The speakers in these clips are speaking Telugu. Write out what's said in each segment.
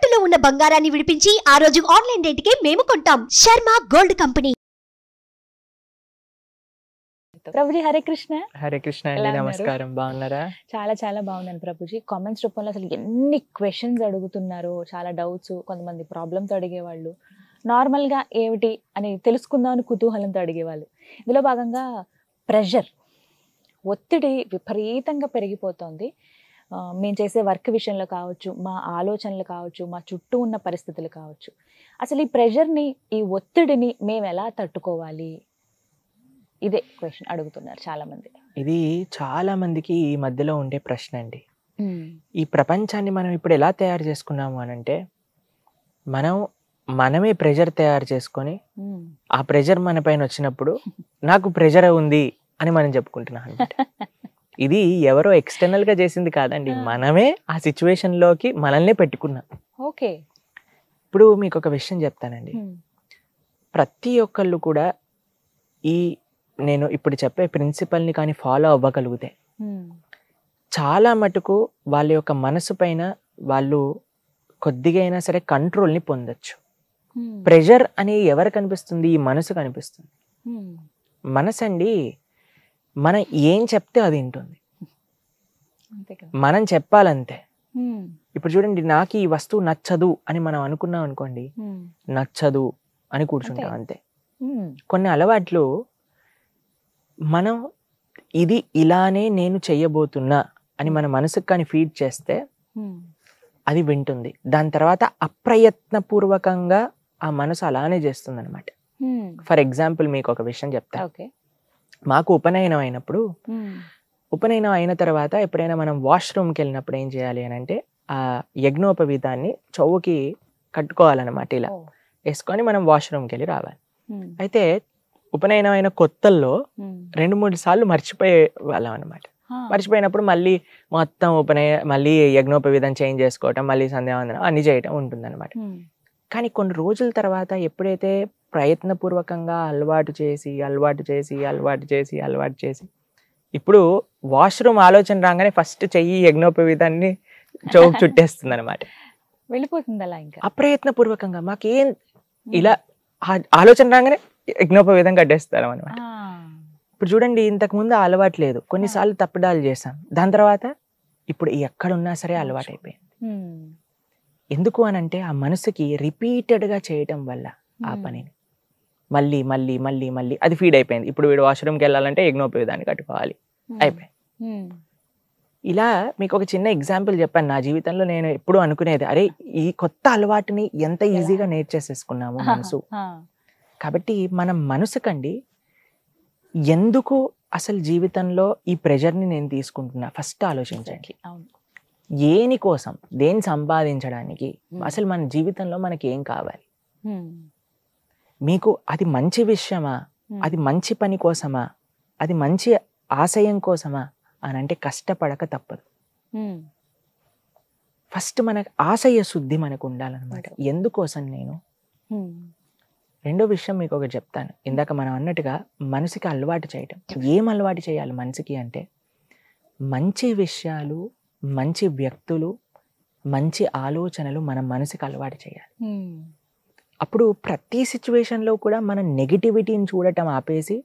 తాకట్టులో ఉన్న బంగారాన్ని విడిపించి ఆ రోజు ఆన్లైన్ రేటుకే మేము కొంటాం. Sharma gold company. ప్రభుజీ హరే కృష్ణ. హరే కృష్ణ అండి, నమస్కారం. బాగున్నారా? చాలా చాలా బాగున్నాను ప్రభుజీ. కామెంట్స్ రూపంలో అసలు ఎన్ని క్వశ్చన్స్ అడుగుతున్నారు, చాలా డౌట్స్, కొంతమంది ప్రాబ్లమ్స్ అడిగేవాళ్ళు, నార్మల్గా ఏమిటి అని తెలుసుకుందామని కుతూహలంతో అడిగేవాళ్ళు. ఇందులో భాగంగా ప్రెషర్, ఒత్తిడి విపరీతంగా పెరిగిపోతుంది. మేము చేసే వర్క్ విషయంలో కావచ్చు, మా ఆలోచనలు కావచ్చు, మా చుట్టూ ఉన్న పరిస్థితులు కావచ్చు. అసలు ఈ ప్రెషర్ని, ఈ ఒత్తిడిని మేము ఎలా తట్టుకోవాలి? ఇదే క్వశ్చన్ అడుగుతున్నారు చాలా మంది. ఇది చాలా మందికి ఈ మధ్యలో ఉండే ప్రశ్న అండి. ఈ ప్రపంచాన్ని మనం ఇప్పుడు ఎలా తయారు చేసుకున్నాము అనంటే, మనమే ప్రెషర్ తయారు చేసుకొని ఆ ప్రెషర్ మన పైన వచ్చినప్పుడు నాకు ప్రెషర్ ఉంది అని మనం చెప్పుకుంటున్నాం అనమాట. ఇది ఎవరో ఎక్స్టర్నల్ గా చేసింది కాదండి, మనమే ఆ సిచ్యువేషన్ లోకి మనల్నే పెట్టుకున్నాం. ఓకే, ఇప్పుడు మీకు ఒక విషయం చెప్తానండి. ప్రతి ఒక్కళ్ళు కూడా నేను ఇప్పుడు చెప్పే ప్రిన్సిపల్ని కానీ ఫాలో అవ్వగలిగితే చాలా మటుకు వాళ్ళ యొక్క మనసు పైన వాళ్ళు కొద్దిగా అయినా సరే కంట్రోల్ని పొందొచ్చు. ప్రెషర్ అని ఎవరు కనిపిస్తుంది? ఈ మనసు కనిపిస్తుంది. మనసు అండి, మనం ఏం చెప్తే అది వింటుంది. మనం చెప్పాలంతే. ఇప్పుడు చూడండి, నాకు ఈ వస్తువు నచ్చదు అని మనం అనుకున్నాం అనుకోండి, నచ్చదు అని కూర్చుంటాం అంతే. కొన్ని అలవాట్లు మనం ఇది ఇలానే నేను చెయ్యబోతున్నా అని మన మనసుకు కానీ ఫీడ్ చేస్తే అది వింటుంది. దాని తర్వాత అప్రయత్నపూర్వకంగా ఆ మనసు అలానే చేస్తుంది అనమాట. ఫర్ ఎగ్జాంపుల్ మీకు ఒక విషయం చెప్తా. మాకు ఉపనయనం అయినప్పుడు, ఉపనయనం అయిన తర్వాత ఎప్పుడైనా మనం వాష్రూమ్కి వెళ్ళినప్పుడు ఏం చేయాలి అని అంటే, ఆ యజ్ఞోపవీతాన్ని చెవుకి కట్టుకోవాలన్నమాట. ఇలా వేసుకొని మనం వాష్రూమ్కి వెళ్ళి రావాలి. అయితే ఉపనయనం అయిన కొత్తల్లో 2-3 సార్లు మర్చిపోయే వాళ్ళం అనమాట. మర్చిపోయినప్పుడు మళ్ళీ మొత్తం మళ్ళీ యజ్ఞోపవీతం చేంజ్ చేసుకోవటం, మళ్ళీ సంధ్యావందనం అన్ని చేయటం ఉంటుంది అనమాట. కానీ కొన్ని రోజుల తర్వాత ఎప్పుడైతే ప్రయత్నపూర్వకంగా అలవాటు చేసి ఇప్పుడు వాష్రూమ్ ఆలోచన రాగానే ఫస్ట్ చెయ్యి యజ్ఞోపవీతాన్ని చౌక్ చుట్టేస్తుంది అనమాట. వెళ్ళిపోతుంది అలా. ఇంకా అప్రయత్నపూర్వకంగా మాకేం ఇలా ఆలోచన రాగానే యజ్ఞోపవీతం కట్టేస్తారు అనమాట. ఇప్పుడు చూడండి, ఇంతకు ముందు అలవాటు లేదు, కొన్నిసార్లు తప్పుడాలు చేసాం, దాని తర్వాత ఇప్పుడు ఎక్కడున్నా సరే అలవాటు అయిపోయింది. ఎందుకు అనంటే ఆ మనసుకి రిపీటెడ్గా చేయటం వల్ల ఆ పనిని మళ్ళీ మళ్ళీ మళ్ళీ మళ్ళీ అది ఫీడ్ అయిపోయింది. ఇప్పుడు వీడు వాష్రూమ్కి వెళ్ళాలంటే యజ్ఞోపవీతాన్ని కట్టుకోవాలి, అయిపోయింది. ఇలా మీకు ఒక చిన్న ఎగ్జాంపుల్ చెప్పాను. నా జీవితంలో నేను ఎప్పుడు అనుకునేది, అరే ఈ కొత్త అలవాటుని ఎంత ఈజీగా నేర్చేసేసుకున్నాము మనసు. కాబట్టి మన మనసుకండి ఎందుకు అసలు జీవితంలో ఈ ప్రెషర్ని నేను తీసుకుంటున్నా ఫస్ట్ ఆలోచించండి. ఏని కోసం, దేని సంపాదించడానికి, అసలు మన జీవితంలో మనకి ఏం కావాలి? మీకు అది మంచి విషయమా, అది మంచి పని కోసమా, అది మంచి ఆశయం కోసమా అని అంటే కష్టపడక తప్పదు. ఫస్ట్ మనకు ఆశయ శుద్ధి మనకు ఉండాలన్నమాట. ఎందుకోసం నేను. రెండో విషయం మీకు ఒకటి చెప్తాను. ఇందాక మనం అన్నట్టుగా మనసుకి అలవాటు చేయటం. ఏం అలవాటు చేయాలి మనసుకి అంటే, మంచి విషయాలు, మంచి వ్యక్తులు, మంచి ఆలోచనలు మన మనసుకి అలవాటు చేయాలి. అప్పుడు ప్రతి సిచ్యువేషన్లో కూడా మనం నెగిటివిటీని చూడటం ఆపేసి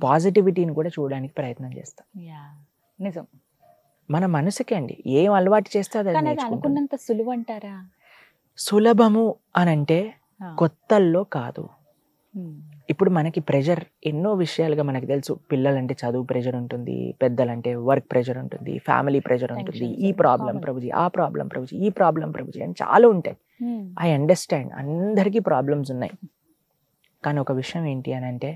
పాజిటివిటీని కూడా చూడడానికి ప్రయత్నం చేస్తాం. నిజం. మన మనసుకి అండి ఏం అలవాటు చేస్తే అది అనుకున్నంత సులువు అంటారా? సులభము అనంటే కొత్తల్లో కాదు. ఇప్పుడు మనకి ప్రెషర్ ఎన్నో విషయాలుగా మనకి తెలుసు. పిల్లలంటే చదువు ప్రెషర్ ఉంటుంది, పెద్దలంటే వర్క్ ప్రెషర్ ఉంటుంది, ఫ్యామిలీ ప్రెషర్ ఉంటుంది. ఈ ప్రాబ్లం ప్రభుజీ, ఆ ప్రాబ్లం ప్రభుజీ, ఈ ప్రాబ్లం ప్రభుజీ అని చాలా ఉంటాయి. ఐ అండర్స్టాండ్, అందరికీ ప్రాబ్లమ్స్ ఉన్నాయి. కానీ ఒక విషయం ఏంటి అని అంటే,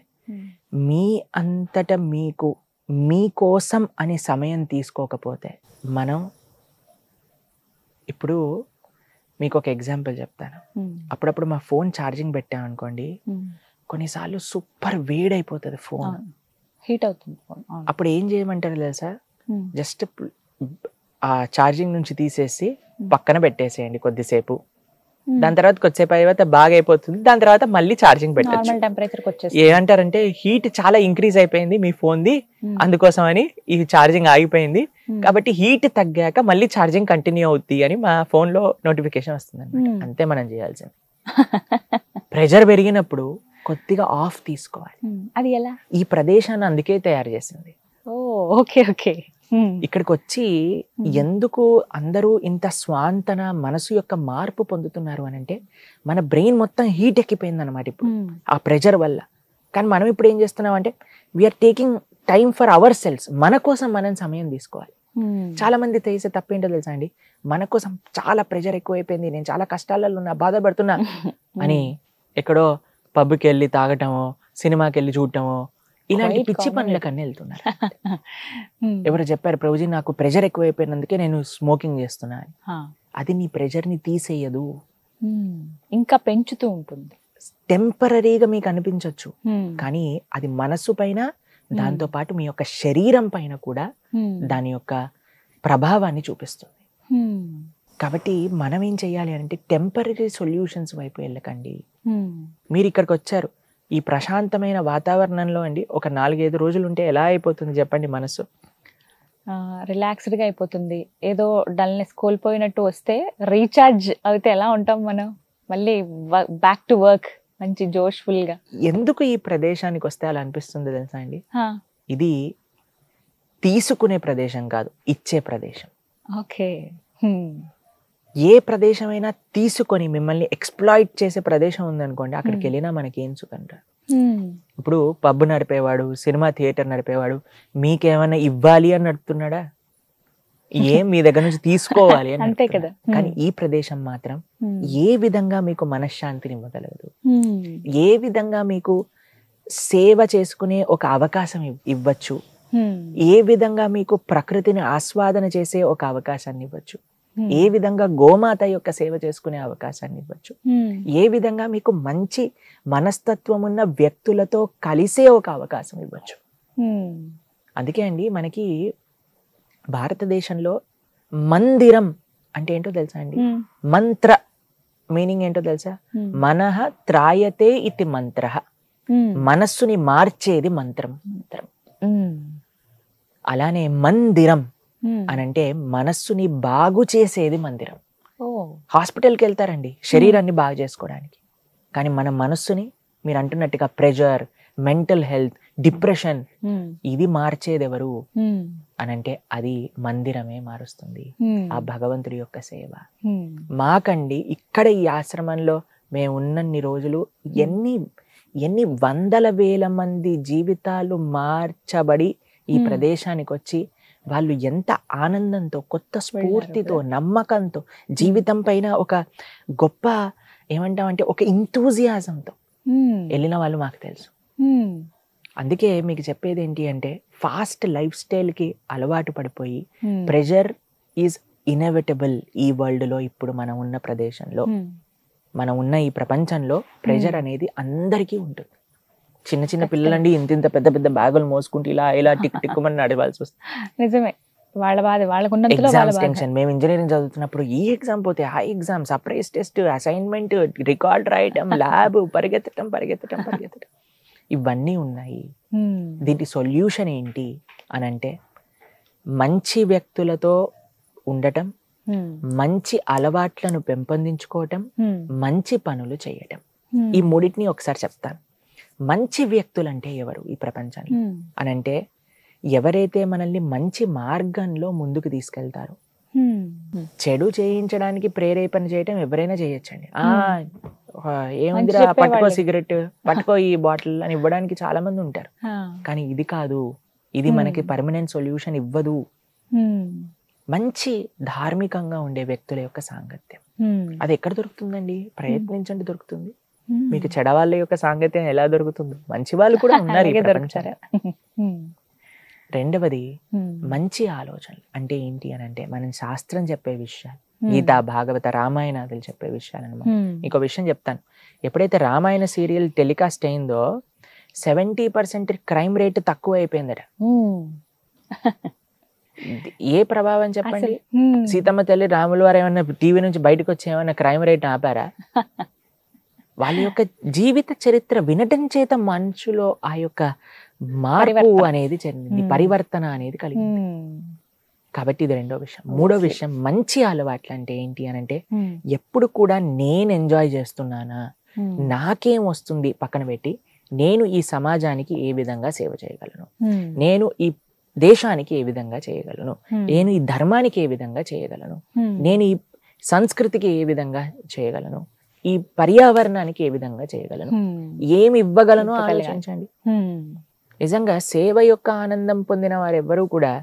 మీ అంతట మీకు మీకోసం అనే సమయం తీసుకోకపోతే మనం, ఇప్పుడు మీకు ఒక ఎగ్జాంపుల్ చెప్తాను. అప్పుడప్పుడు మా ఫోన్ ఛార్జింగ్ పెట్టామనుకోండి, కొన్నిసార్లు సూపర్ వేడైపోతుంది ఫోన్, హీట్ అవుతుంది ఫోన్. అప్పుడు ఏం చేయమంటారు తెలుసా? జస్ట్ ఆ ఛార్జింగ్ నుంచి తీసేసి పక్కన పెట్టేసేయండి కొద్దిసేపు. దాని తర్వాత కొద్దిసేపు తర్వాత బాగా అయిపోతుంది, దాని తర్వాత మళ్ళీ ఛార్జింగ్ పెట్టచ్చు. నార్మల్ టెంపరేచర్కి వచ్చేసి ఏమంటారంటే హీట్ చాలా ఇంక్రీజ్ అయిపోయింది మీ ఫోన్ది, అందుకోసం అని ఈ ఛార్జింగ్ ఆగిపోయింది, కాబట్టి హీట్ తగ్గాక మళ్ళీ ఛార్జింగ్ కంటిన్యూ అవుద్ది అని మా ఫోన్ లో నోటిఫికేషన్ వస్తుంది అనమాట. అంతే మనం చేయాల్సింది. ప్రెషర్ పెరిగినప్పుడు కొద్దిగా ఆఫ్ తీసుకోవాలి. అది ఎలా? ఈ ప్రదేశాన్ని అందుకే తయారు చేసింది. Okay okay. ఇక్కడికి వచ్చి ఎందుకు అందరూ ఇంత స్వాంతన మనసు యొక్క మార్పు పొందుతున్నారు అని అంటే, మన బ్రెయిన్ మొత్తం హీట్ ఎక్కిపోయింది అనమాట ఇప్పుడు ఆ ప్రెషర్ వల్ల. కానీ మనం ఇప్పుడు ఏం చేస్తున్నాం అంటే we are taking time for ourselves. మన కోసం మనం సమయం తీసుకోవాలి. చాలా మంది చేసే తప్పేంటో తెలుసా అండి, మన కోసం చాలా ప్రెషర్ ఎక్కువైపోయింది, నేను చాలా కష్టాలలో ఉన్నా, బాధపడుతున్నా అని ఎక్కడో పబ్కి వెళ్ళి తాగటమో, సినిమాకి వెళ్ళి చూడటమో, ఇలాంటి పిచ్చి పనులకన్నీ వెళ్తున్నారు. ఎవరు చెప్పారు ప్రభుజీ నాకు ప్రెషర్ ఎక్కువైపోయినందుకే నేను స్మోకింగ్ చేస్తున్నా అని. అది నీ ప్రెషర్ ని తీసేయదు, ఇంకా పెంచుతూ ఉంటుంది. టెంపరీగా మీకు అనిపించవచ్చు, కానీ అది మనస్సు పైన, దాంతో పాటు మీ యొక్క శరీరం పైన కూడా దాని యొక్క ప్రభావాన్ని చూపిస్తుంది. కాబట్టి మనం ఏం చెయ్యాలి అంటే టెంపరీ సొల్యూషన్స్ వైపు వెళ్ళకండి. మీరు ఇక్కడికి వచ్చారు, ఈ ప్రశాంతమైన వాతావరణంలో అండి ఒక 4-5 రోజులు ఉంటే ఎలా అయిపోతుంది చెప్పండి మనసు? రిలాక్స్డ్గా అయిపోతుంది. ఏదో డల్నెస్ కోల్పోయినట్టు వస్తే రీఛార్జ్ అయితే ఎలా ఉంటాం మనం, మళ్ళీ బ్యాక్ టు వర్క్ మంచి జోష్ఫుల్ గా. ఎందుకు ఈ ప్రదేశానికి వస్తే అలా అనిపిస్తుంది తెలుసా అండి, ఇది తీసుకునే ప్రదేశం కాదు, ఇచ్చే ప్రదేశం. ఓకే. ఏ ప్రదేశమైనా తీసుకొని మిమ్మల్ని ఎక్స్ప్లాయిట్ చేసే ప్రదేశం ఉందనుకోండి, అక్కడికి వెళ్ళినా మనకి ఏం సుఖం రాదు. ఇప్పుడు పబ్ నడిపేవాడు, సినిమా థియేటర్ నడిపేవాడు మీకేమైనా ఇవ్వాలి అని నడుపుతున్నాడా? ఏం మీ దగ్గర నుంచి తీసుకోవాలి అని అంతే కదా. కానీ ఈ ప్రదేశం మాత్రం ఏ విధంగా మీకు మనశ్శాంతిని ఇవ్వగలదు, ఏ విధంగా మీకు సేవ చేసుకునే ఒక అవకాశం ఇవ్వచ్చు, ఏ విధంగా మీకు ప్రకృతిని ఆస్వాదన చేసే ఒక అవకాశాన్ని ఇవ్వచ్చు, ఏ విధంగా గోమాత యొక్క సేవ చేసుకునే అవకాశాన్ని ఇవ్వచ్చు, ఏ విధంగా మీకు మంచి మనస్తత్వం ఉన్న వ్యక్తులతో కలిసే ఒక అవకాశం ఇవ్వచ్చు. అందుకే అండి మనకి భారతదేశంలో మందిరం అంటే ఏంటో తెలుసా అండి? మంత్ర మీనింగ్ ఏంటో తెలుసా? మనః త్రాయతే ఇతి మంత్ర. మనస్సుని మార్చేది మంత్రం. అలానే మందిరం అనంటే మనస్సుని బాగు చేసేది మందిరం. హాస్పిటల్కి వెళ్తారండి శరీరాన్ని బాగు చేసుకోవడానికి, కానీ మన మనస్సుని మీరు అంటున్నట్టుగా ప్రెషర్, మెంటల్ హెల్త్, డిప్రెషన్ ఇది మార్చేది ఎవరు అనంటే అది మందిరమే మారుస్తుంది, ఆ భగవంతుడి యొక్క సేవ. మాకండి ఇక్కడ ఈ ఆశ్రమంలో మేము ఉన్నన్ని రోజులు ఎన్ని వందల వేల మంది జీవితాలు మార్చబడి ఈ ప్రదేశానికి వచ్చి వాళ్ళు ఎంత ఆనందంతో, కొత్త స్ఫూర్తితో, నమ్మకంతో, జీవితం పైన ఒక గొప్ప ఏమంటామంటే ఒక ఇంతూజియాజంతో వెళ్ళిన వాళ్ళు మాకు తెలుసు. అందుకే మీకు చెప్పేది ఏంటి అంటే ఫాస్ట్ లైఫ్ స్టైల్కి అలవాటు పడిపోయి ప్రెషర్ ఈజ్ ఇన్ఎవిటబుల్. ఈ వరల్డ్లో ఇప్పుడు మనం ఉన్న ప్రదేశంలో, మనం ఉన్న ఈ ప్రపంచంలో ప్రెషర్ అనేది అందరికీ ఉంటుంది. చిన్న చిన్న పిల్లలండి ఇంత పెద్ద పెద్ద బ్యాగులు మోసుకుంటూ ఇలా టిక్ టిక్కుమని నడవాల్సి వస్తుంది. నిజమే, వాళ్ళ బాధ వాళ్ళకున్నంతలో ఎగ్జామ్స్ టెన్షన్. మేము ఇంజనీరింగ్ చదువుతున్నప్పుడు ఈ ఎగ్జామ్ పోతే ఆ exam, surprise test, assignment, record రాయటం, ల్యాబ్, పరిగెత్తటం ఇవన్నీ ఉన్నాయి. దీనికి సొల్యూషన్ ఏంటి అని అంటే మంచి వ్యక్తులతో ఉండటం, మంచి అలవాట్లను పెంపొందించుకోవటం, మంచి పనులు చేయటం. ఈ మూడింటిని ఒకసారి చెప్తాను. మంచి వ్యక్తులు అంటే ఎవరు ఈ ప్రపంచంలో అని అంటే ఎవరైతే మనల్ని మంచి మార్గంలో ముందుకు తీసుకెళ్తారో. చెడు చేయించడానికి ప్రేరేపణ చేయటం ఎవరైనా చేయొచ్చండి. ఏముందిరా పట్టుకో సిగరెట్, పట్టుకో ఈ బాటిల్ అని ఇవ్వడానికి చాలా మంది ఉంటారు, కానీ ఇది కాదు, ఇది మనకి పర్మనెంట్ సొల్యూషన్ ఇవ్వదు. మంచి ధార్మికంగా ఉండే వ్యక్తుల యొక్క సాంగత్యం అది ఎక్కడ దొరుకుతుందండి? ప్రయత్నించండి, దొరుకుతుంది. మీకు చెడ వాళ్ళ యొక్క సాంగత్యం ఎలా దొరుకుతుందో మంచి వాళ్ళు కూడా ఉన్నారు ఈ ప్రపంచంలో. రెండవది మంచి ఆలోచనలు. అంటే ఏంటి అని అంటే మనం శాస్త్రం చెప్పే విషయాలు, గీత, భాగవత, రామాయణాదులు చెప్పే విషయాలు అనమాట. ఇంకో విషయం చెప్తాను. ఎప్పుడైతే రామాయణ సీరియల్ టెలికాస్ట్ అయిందో 70% క్రైమ్ రేట్ తక్కువ అయిపోయిందట. ఏ ప్రభావం చెప్పండి? అసలు సీతమ్మ తల్లి రాముల వారు ఏమన్నా టీవీ నుంచి బయటకు వచ్చి ఏమన్నా క్రైమ్ రేట్ ఆపారా? వాళ్ళ యొక్క జీవిత చరిత్ర వినటం చేత మనుషులో ఆ యొక్క మార్పు పరివర్తన. అనేది చెందింది, పరివర్తన అనేది కలిగింది. కాబట్టి ఇది రెండో విషయం. మూడో విషయం, మంచి అలవాట్లు అంటే ఏంటి అని అంటే, ఎప్పుడు కూడా నేను ఎంజాయ్ చేస్తున్నానా, నాకేం వస్తుంది పక్కన పెట్టి, నేను ఈ సమాజానికి ఏ విధంగా సేవ చేయగలను, నేను ఈ దేశానికి ఏ విధంగా చేయగలను, నేను ఈ ధర్మానికి ఏ విధంగా చేయగలను, నేను ఈ సంస్కృతికి ఏ విధంగా చేయగలను, ఈ పర్యావరణానికి ఏ విధంగా చేయగలను, ఏమి ఇవ్వగలను ఆలోచించండి. నిజంగా సేవ యొక్క ఆనందం పొందిన వారెవ్వరూ కూడా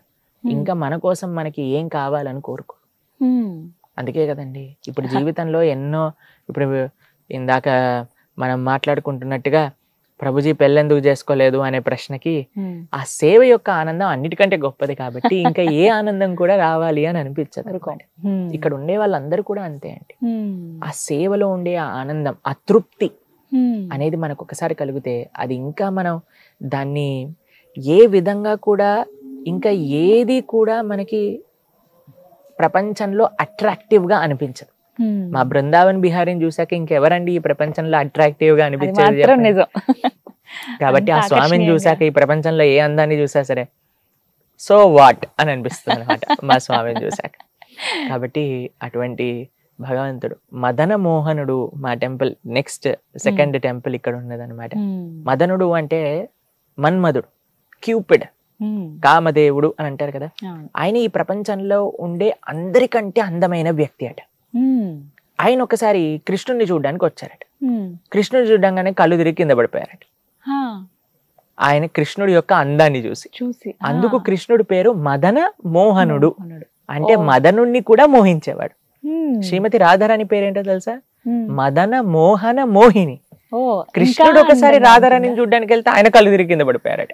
ఇంకా మన కోసం మనకి ఏం కావాలని కోరుకోరు. అందుకే కదండి ఇప్పుడు జీవితంలో ఎన్నో, ఇప్పుడు ఇందాక మనం మాట్లాడుకుంటున్నట్టుగా ప్రభుజీ పెళ్ళెందుకు చేసుకోలేదు అనే ప్రశ్నకి ఆ సేవ యొక్క ఆనందం అన్నిటికంటే గొప్పది కాబట్టి ఇంకా ఏ ఆనందం కూడా రావాలి అని అనిపించదు. ఇక్కడ ఉండే వాళ్ళందరూ కూడా అంతే అండి. ఆ సేవలో ఉండే ఆ ఆనందం, ఆ తృప్తి అనేది మనకు ఒకసారి కలిగితే అది ఇంకా మనం దాన్ని ఏ విధంగా కూడా ఇంకా ఏది కూడా మనకి ప్రపంచంలో అట్రాక్టివ్ గా అనిపించదు. మా బృందావన్ బిహారీని చూసాక ఇంకెవరండి ఈ ప్రపంచంలో అట్రాక్టివ్ గా అనిపించేది? కాబట్టి ఆ స్వామిని చూసాక ఈ ప్రపంచంలో ఏ అందాన్ని చూసా సరే సో వాట్ అని అనిపిస్తుంది అనమాట మా స్వామిని చూసాక. కాబట్టి అటువంటి భగవంతుడు మదన మోహనుడు మా టెంపుల్ నెక్స్ట్ సెకండ్ టెంపుల్ ఇక్కడ ఉన్నదన్నమాట. మదనుడు అంటే మన్మధుడు, క్యూపిడ్, కామదేవుడు అని అంటారు కదా. ఆయన ఈ ప్రపంచంలో ఉండే అందరికంటే అందమైన వ్యక్తి అట. ఆయన ఒకసారి కృష్ణుడిని చూడడానికి వచ్చారట. కృష్ణుడు చూడంగానే కళ్ళు తిరిగి కింద పడిపోయారట. ఆయన కృష్ణుడి యొక్క అందాన్ని చూసి అందుకు కృష్ణుడి పేరు మదన మోహనుడు. అంటే మదనుణ్ణి కూడా మోహించేవాడు. శ్రీమతి రాధారాణి పేరేంటో తెలుసా? మదన మోహన మోహిని. కృష్ణుడు ఒకసారి రాధారాణిని చూడడానికి వెళ్తే ఆయన కళ్ళు తిరిగి కింద పడిపోయారట.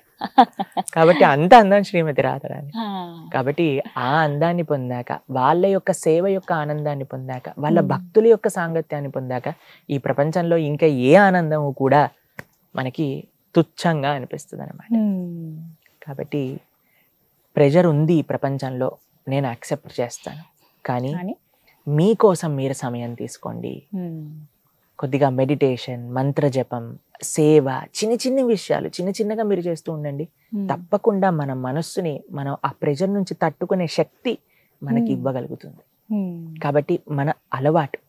కాబట్టి అంత అందం శ్రీమతి రాధారాణి. కాబట్టి ఆ అందాన్ని పొందాక, వాళ్ళ యొక్క సేవ యొక్క ఆనందాన్ని పొందాక, వాళ్ళ భక్తుల యొక్క సాంగత్యాన్ని పొందాక ఈ ప్రపంచంలో ఇంకా ఏ ఆనందము కూడా మనకి తుచ్చంగా అనిపిస్తుంది అనమాట. కాబట్టి ప్రెజర్ ఉంది ఈ ప్రపంచంలో, నేను యాక్సెప్ట్ చేస్తాను. కానీ మీకోసం మీరు సమయం తీసుకోండి. కొద్దిగా మెడిటేషన్, మంత్ర జపం, సేవ, చిన్న చిన్న విషయాలు చిన్న చిన్నగా మీరు చేస్తూ ఉండండి. తప్పకుండా మన మనస్సుని మనం ఆ ప్రెజర్ నుంచి తట్టుకునే శక్తి మనకి ఇవ్వగలుగుతుంది. కాబట్టి మన అలవాటు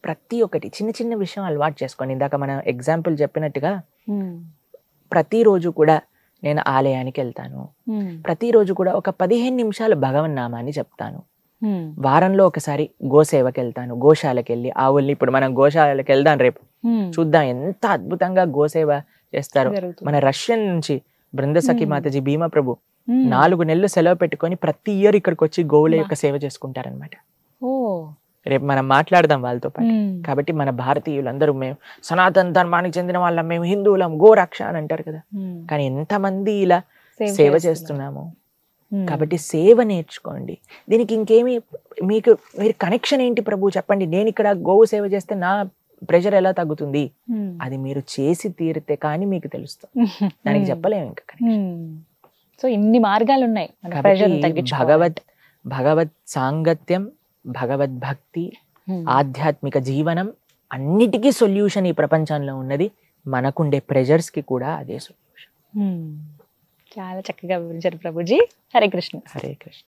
ప్రతి ఒక్కటి చిన్న చిన్న విషయం అలవాటు చేసుకోండి. ఇందాక మనం ఎగ్జాంపుల్ చెప్పినట్టుగా ప్రతిరోజు కూడా నేను ఆలయానికి వెళ్తాను, ప్రతిరోజు కూడా ఒక 15 నిమిషాలు భగవన్ నామాన్ని చెప్తాను, వారంలో ఒకసారి గోసేవకి వెళ్తాను, గోశాలకి వెళ్ళి ఆవుల్ని, ఇప్పుడు మనం గోశాలకి వెళ్దాం రేపు, చూద్దాం ఎంత అద్భుతంగా గోసేవ చేస్తారు. మన రష్యన్ నుంచి బృందసఖి మాతాజీ భీమా ప్రభు 4 నెలలు సెలవు పెట్టుకొని ప్రతి ఇయర్ ఇక్కడికి వచ్చి గోవుల యొక్క సేవ చేసుకుంటారనమాట. రేపు మనం మాట్లాడదాం వాళ్ళతో పాటు. కాబట్టి మన భారతీయులందరూ మేము సనాతన ధర్మానికి చెందిన వాళ్ళం, మేము హిందువులం, గోరక్ష అని అంటారు కదా. కానీ ఎంతమంది ఇలా సేవ చేస్తున్నాము. కాబట్టి సేవ నేర్చుకోండి. దీనికి ఇంకేమి మీరు కనెక్షన్ ఏంటి ప్రభు చెప్పండి, నేను ఇక్కడ గోవు సేవ చేస్తే నా ప్రెషర్ ఎలా తగ్గుతుంది? అది మీరు చేసి తీరితే కానీ మీకు తెలుస్తుంది, దానికి చెప్పలేము ఇంకా కనెక్షన్. సో ఇన్ని మార్గాలు ఉన్నాయి. భగవత్ సాంగత్యం, భగవద్భక్తి, ఆధ్యాత్మిక జీవనం అన్నిటికీ సొల్యూషన్ ఈ ప్రపంచంలో ఉన్నది. మనకుండే ప్రెజర్స్ కి కూడా అదే సొల్యూషన్. చాలా చక్కగా వివరించారు ప్రభుజీ. హరే కృష్ణ. హరే కృష్ణ.